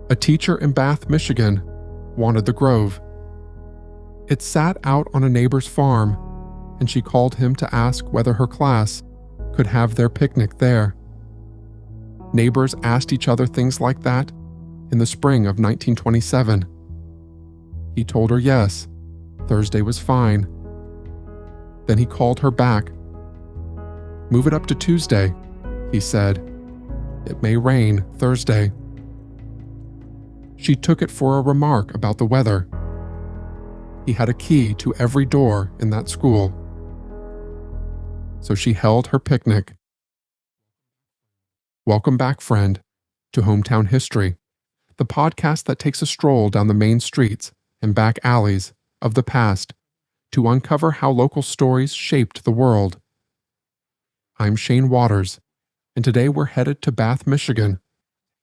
A teacher in Bath, Michigan, wanted the grove. It sat out on a neighbor's farm, and she called him to ask whether her class could have their picnic there. Neighbors asked each other things like that in the spring of 1927. He told her yes, Thursday was fine. Then he called her back. "Move it up to Tuesday," he said. "It may rain Thursday." She took it for a remark about the weather. He had a key to every door in that school. So she held her picnic. Welcome back, friend, to Hometown History, the podcast that takes a stroll down the main streets and back alleys of the past to uncover how local stories shaped the world. I'm Shane Waters, and today we're headed to Bath, Michigan,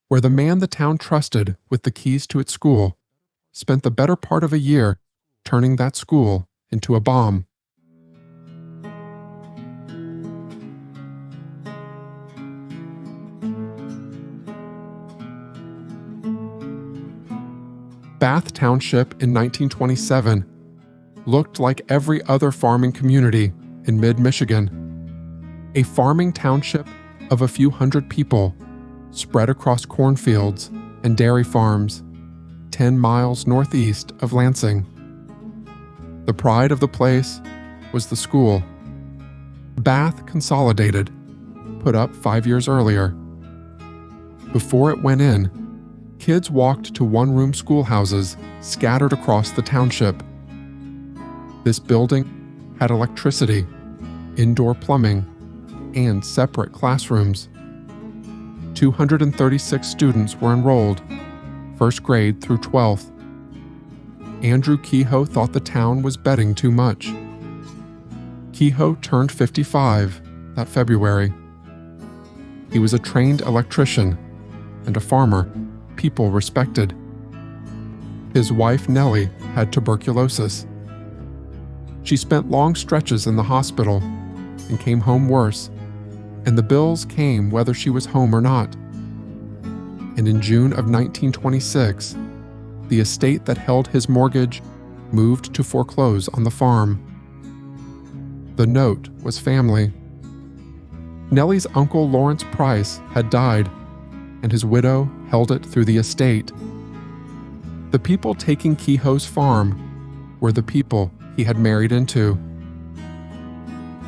where the man the town trusted with the keys to its school spent the better part of a year turning that school into a bomb. Bath Township in 1927 looked like every other farming community in mid-Michigan. A farming township of a few hundred people spread across cornfields and dairy farms 10 miles northeast of Lansing. The pride of the place was the school, Bath Consolidated, put up 5 years earlier. Before it went in, kids walked to one-room schoolhouses scattered across the township. This building had electricity, indoor plumbing, and separate classrooms. 236 students were enrolled, first grade through 12th. Andrew Kehoe thought the town was betting too much. Kehoe turned 55 that February. He was a trained electrician and a farmer people respected. His wife, Nellie, had tuberculosis. She spent long stretches in the hospital and came home worse, and the bills came whether she was home or not. And in June of 1926, the estate that held his mortgage moved to foreclose on the farm. The note was family. Nellie's uncle Lawrence Price had died, and his widow held it through the estate. The people taking Kehoe's farm were the people he had married into.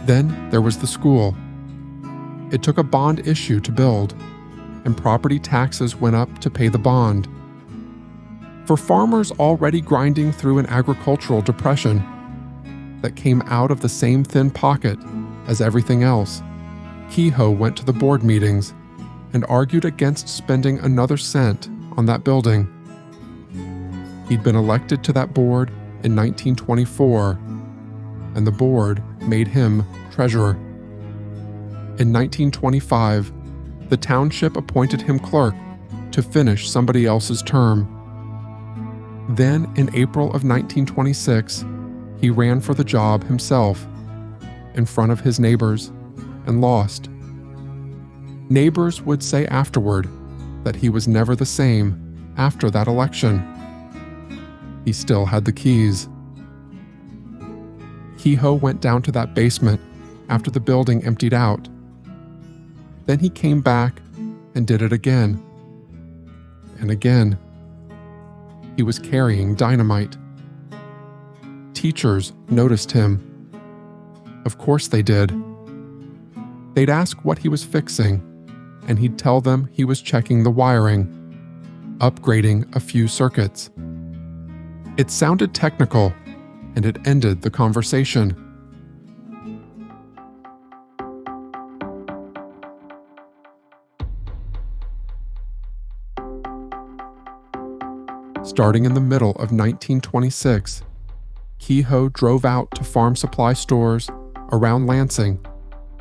Then there was the school. It took a bond issue to build, and property taxes went up to pay the bond. For farmers already grinding through an agricultural depression that came out of the same thin pocket as everything else, Kehoe went to the board meetings and argued against spending another cent on that building. He'd been elected to that board in 1924, and the board made him treasurer. In 1925, the township appointed him clerk to finish somebody else's term. Then, in April of 1926, he ran for the job himself, in front of his neighbors, and lost. Neighbors would say afterward that he was never the same after that election. He still had the keys. Kehoe went down to that basement after the building emptied out. Then he came back and did it again. And again. He was carrying dynamite. Teachers noticed him. Of course they did. They'd ask what he was fixing, and he'd tell them he was checking the wiring, upgrading a few circuits. It sounded technical, and it ended the conversation. Starting in the middle of 1926, Kehoe drove out to farm supply stores around Lansing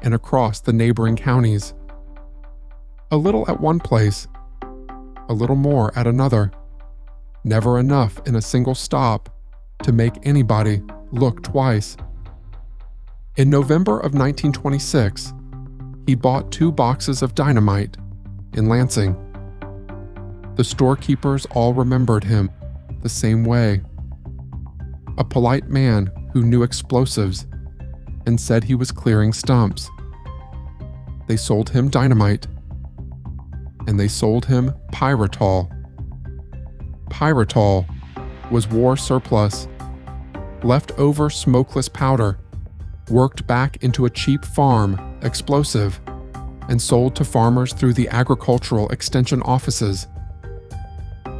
and across the neighboring counties. A little at one place, a little more at another. Never enough in a single stop to make anybody look twice. In November of 1926, he bought 2 boxes of dynamite in Lansing. The storekeepers all remembered him the same way. A polite man who knew explosives and said he was clearing stumps. They sold him dynamite, and they sold him pyrotol. Pyrotol was war surplus, leftover smokeless powder, worked back into a cheap farm explosive and sold to farmers through the agricultural extension offices.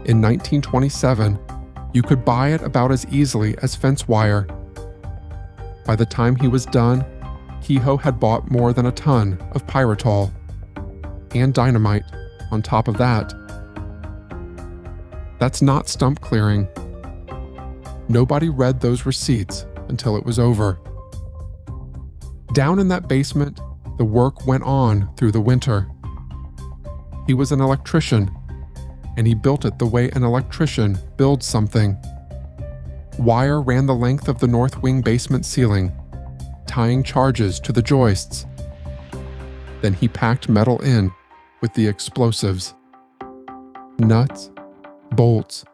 In 1927, you could buy it about as easily as fence wire. By the time he was done, Kehoe had bought more than a ton of pyrotol and dynamite on top of that. That's not stump clearing. Nobody read those receipts until it was over. Down in that basement, the work went on through the winter. He was an electrician, and he built it the way an electrician builds something. Wire ran the length of the north wing basement ceiling, tying charges to the joists. Then he packed metal in with the explosives. Nuts, bolts,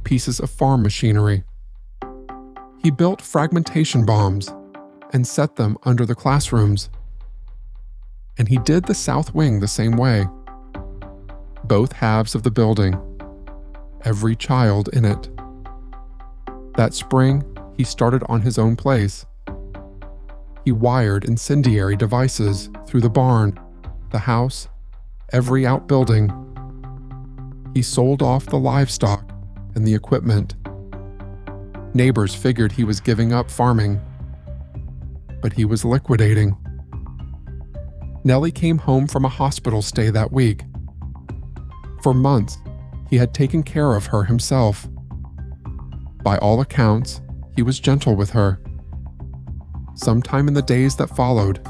pieces of farm machinery. He built fragmentation bombs and set them under the classrooms. And he did the south wing the same way. Both halves of the building, every child in it. That spring, he started on his own place. He wired incendiary devices through the barn, the house, every outbuilding. He sold off the livestock and the equipment. Neighbors figured he was giving up farming, but he was liquidating. Nellie came home from a hospital stay that week. For months, he had taken care of her himself. By all accounts, he was gentle with her. Sometime in the days that followed,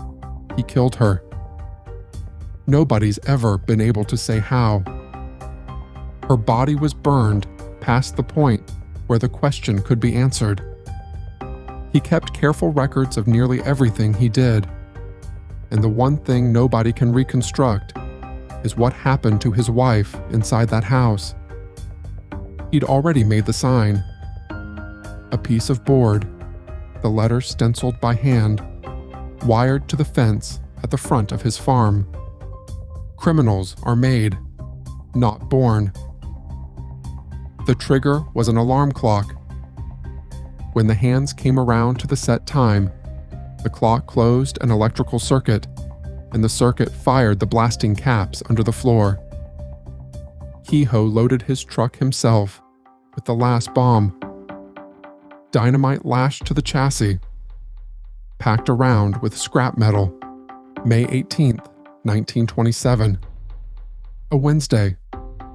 he killed her. Nobody's ever been able to say how. Her body was burned past the point where the question could be answered. He kept careful records of nearly everything he did, and the one thing nobody can reconstruct is what happened to his wife inside that house. He'd already made the sign. A piece of board, the letters stenciled by hand, wired to the fence at the front of his farm. Criminals are made, not born. The trigger was an alarm clock. When the hands came around to the set time, the clock closed an electrical circuit, and the circuit fired the blasting caps under the floor. Kehoe loaded his truck himself with the last bomb. Dynamite lashed to the chassis, packed around with scrap metal. May 18th, 1927. A Wednesday,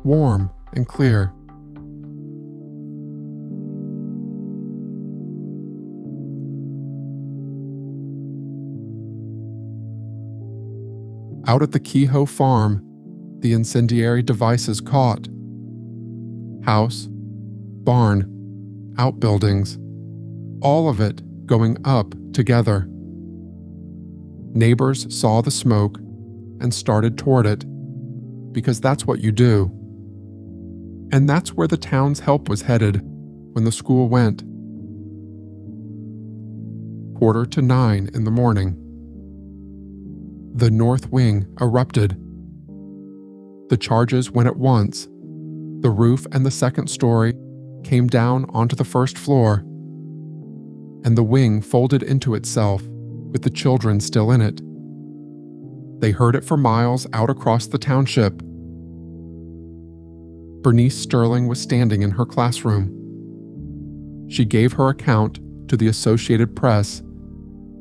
warm and clear. Out at the Kehoe farm, the incendiary devices caught. House, barn, outbuildings, all of it going up together. Neighbors saw the smoke and started toward it, because that's what you do. And that's where the town's help was headed when the school went. 8:45 in the morning. The north wing erupted. The charges went at once. The roof and the second story came down onto the first floor, and the wing folded into itself with the children still in it. They heard it for miles out across the township. Bernice Sterling was standing in her classroom. She gave her account to the Associated Press,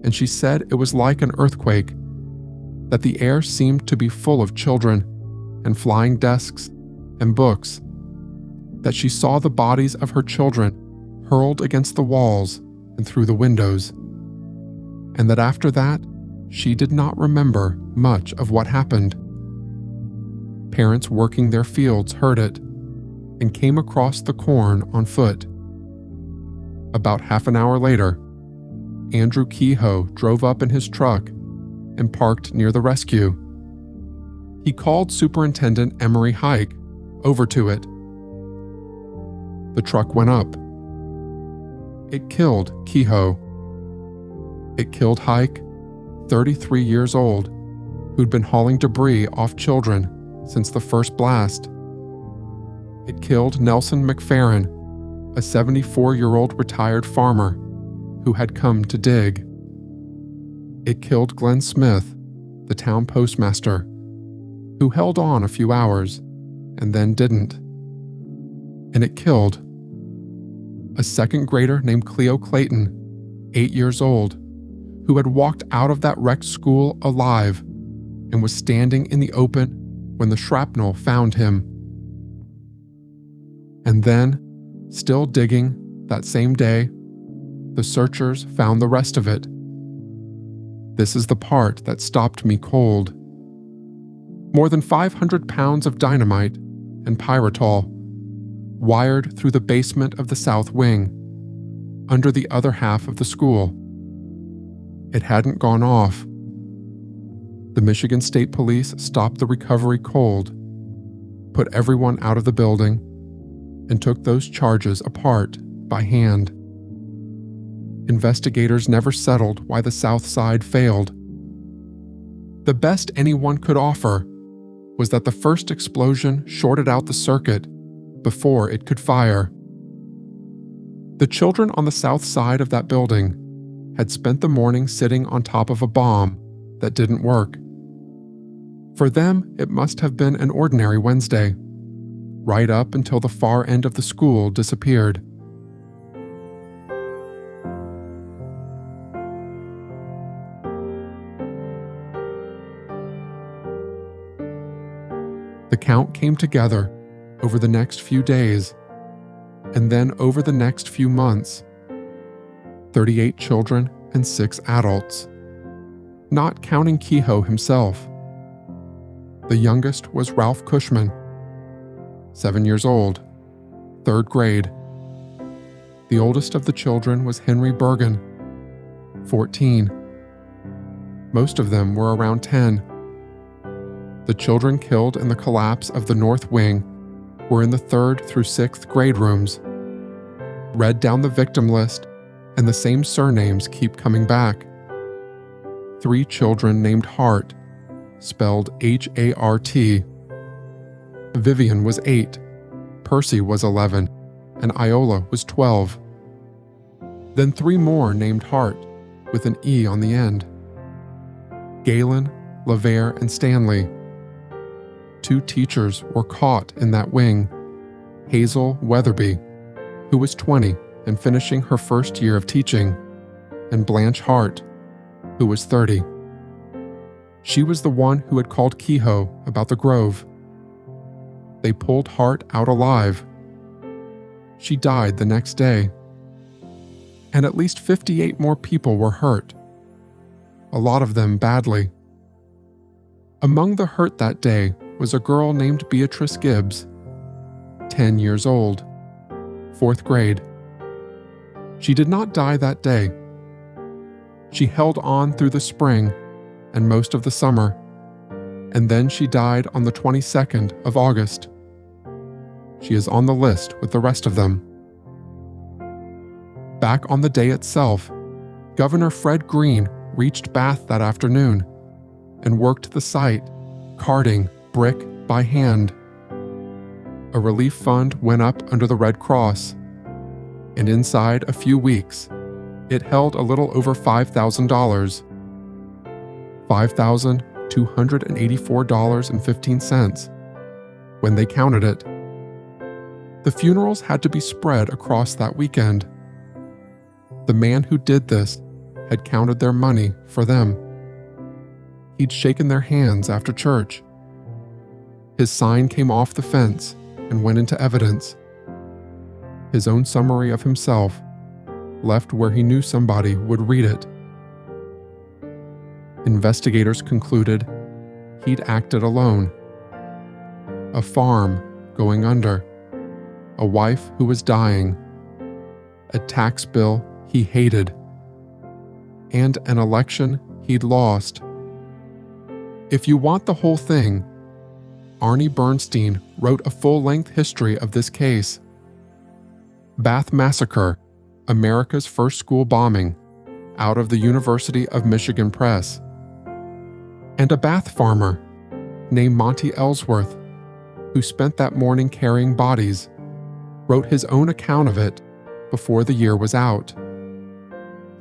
and she said it was like an earthquake, that the air seemed to be full of children and flying desks and books, that she saw the bodies of her children hurled against the walls and through the windows, and that after that, she did not remember much of what happened. Parents working their fields heard it and came across the corn on foot. About half an hour later, Andrew Kehoe drove up in his truck and parked near the rescue. He called Superintendent Emory Huyck, over to it. The truck went up. It killed Kehoe. It killed Huyck, 33 years old, who'd been hauling debris off children since the first blast. It killed Nelson McFerrin, a 74-year-old retired farmer who had come to dig. It killed Glenn Smith, the town postmaster, who held on a few hours and then didn't. And it killed a second grader named Cleo Clayton, 8 years old, who had walked out of that wrecked school alive and was standing in the open when the shrapnel found him. And then, still digging that same day, the searchers found the rest of it. This is the part that stopped me cold. More than 500 pounds of dynamite and pyrotol, wired through the basement of the south wing, under the other half of the school. It hadn't gone off. The Michigan State Police stopped the recovery cold, put everyone out of the building, and took those charges apart by hand. Investigators never settled why the South Side failed. The best anyone could offer was that the first explosion shorted out the circuit before it could fire. The children on the south side of that building had spent the morning sitting on top of a bomb that didn't work. For them, it must have been an ordinary Wednesday, right up until the far end of the school disappeared. The count came together over the next few days, and then over the next few months. 38 children and 6 adults, not counting Kehoe himself. The youngest was Ralph Cushman, 7 years old, 3rd grade. The oldest of the children was Henry Bergen, 14. Most of them were around 10. The children killed in the collapse of the North Wing were in the 3rd through 6th grade rooms. Read down the victim list, and the same surnames keep coming back. 3 children named Hart, spelled H-A-R-T. Vivian was 8, Percy was 11, and Iola was 12. Then 3 more named Hart, with an E on the end. Galen, LaVere, and Stanley. 2 teachers were caught in that wing. Hazel Weatherby, who was 20 and finishing her first year of teaching, and Blanche Hart, who was 30. She was the one who had called Kehoe about the grove. They pulled Hart out alive. She died the next day. And at least 58 more people were hurt, a lot of them badly. Among the hurt that day was a girl named Beatrice Gibbs, 10 years old, 4th grade. She did not die that day. She held on through the spring and most of the summer, and then she died on the 22nd of August. She is on the list with the rest of them. Back on the day itself, Governor Fred Green reached Bath that afternoon and worked the site, carting brick by hand. A relief fund went up under the Red Cross, and inside a few weeks, it held a little over $5,000. $5,284.15 when they counted it. The funerals had to be spread across that weekend. The man who did this had counted their money for them. He'd shaken their hands after church. His sign came off the fence and went into evidence. His own summary of himself left where he knew somebody would read it. Investigators concluded he'd acted alone. A farm going under, a wife who was dying, a tax bill he hated, and an election he'd lost. If you want the whole thing, Arnie Bernstein wrote a full-length history of this case. Bath Massacre, America's First School Bombing, out of the University of Michigan Press. And a Bath farmer named Monty Ellsworth, who spent that morning carrying bodies, wrote his own account of it before the year was out.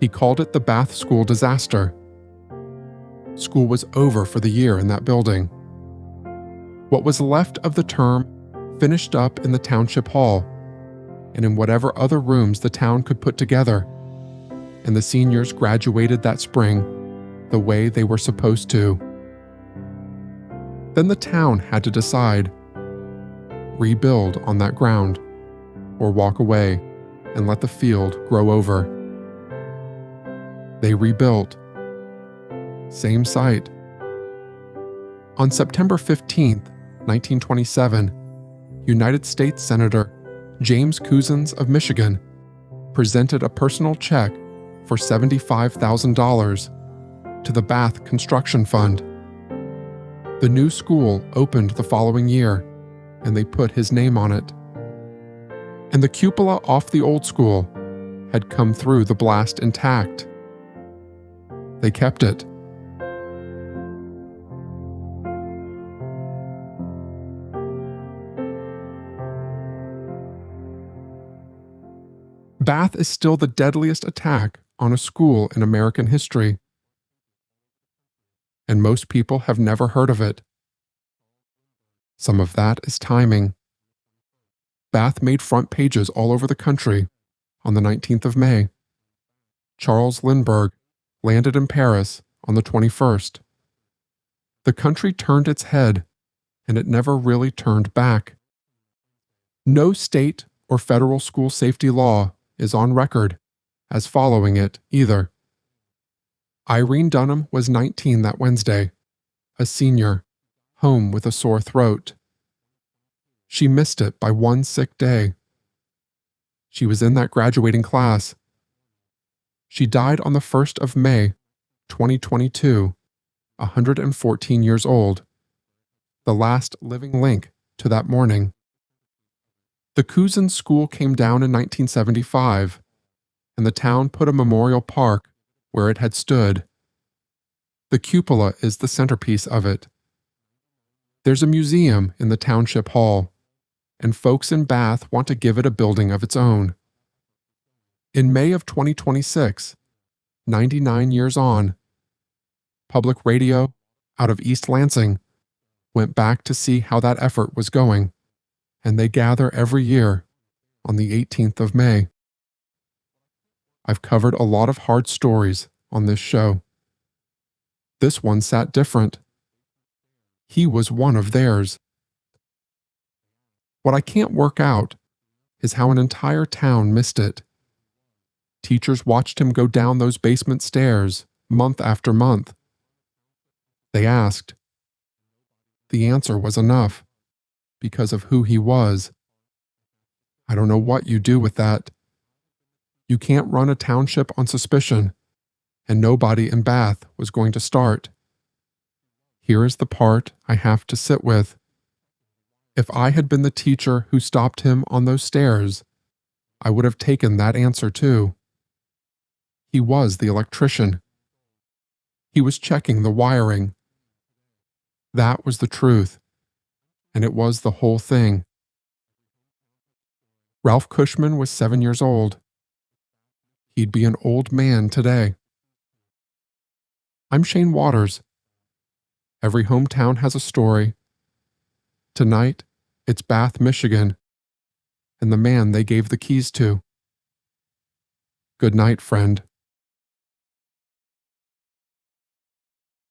He called it the Bath School disaster. School was over for the year in that building. What was left of the term finished up in the township hall and in whatever other rooms the town could put together, and the seniors graduated that spring the way they were supposed to. Then the town had to decide: rebuild on that ground, or walk away and let the field grow over. They rebuilt. Same site. On September 15, 1927, United States Senator James Couzens of Michigan presented a personal check for $75,000 to the Bath Construction Fund. The new school opened the following year, and they put his name on it. And the cupola off the old school had come through the blast intact. They kept it. Bath is still the deadliest attack on a school in American history, and most people have never heard of it. Some of that is timing. Bath made front pages all over the country on the 19th of May. Charles Lindbergh landed in Paris on the 21st. The country turned its head, and it never really turned back. No state or federal school safety law is on record as following it either. Irene Dunham was 19 that Wednesday, a senior, home with a sore throat. She missed it by one sick day. She was in that graduating class. She died on the 1st of May, 2022, 114 years old, the last living link to that morning. The Couzens School came down in 1975, and the town put a memorial park where it had stood. The cupola is the centerpiece of it. There's a museum in the township hall, and folks in Bath want to give it a building of its own. In May of 2026, 99 years on, public radio out of East Lansing went back to see how that effort was going, and they gather every year on the 18th of May. I've covered a lot of hard stories on this show. This one sat different. He was one of theirs. What I can't work out is how an entire town missed it. Teachers watched him go down those basement stairs month after month. They asked. The answer was enough, because of who he was. I don't know what you do with that. You can't run a township on suspicion, and nobody in Bath was going to start. Here is the part I have to sit with. If I had been the teacher who stopped him on those stairs, I would have taken that answer too. He was the electrician. He was checking the wiring. That was the truth, and it was the whole thing. Ralph Cushman was 7 years old. He'd be an old man today. I'm Shane Waters. Every hometown has a story. Tonight, it's Bath, Michigan, and the man they gave the keys to. Good night, friend.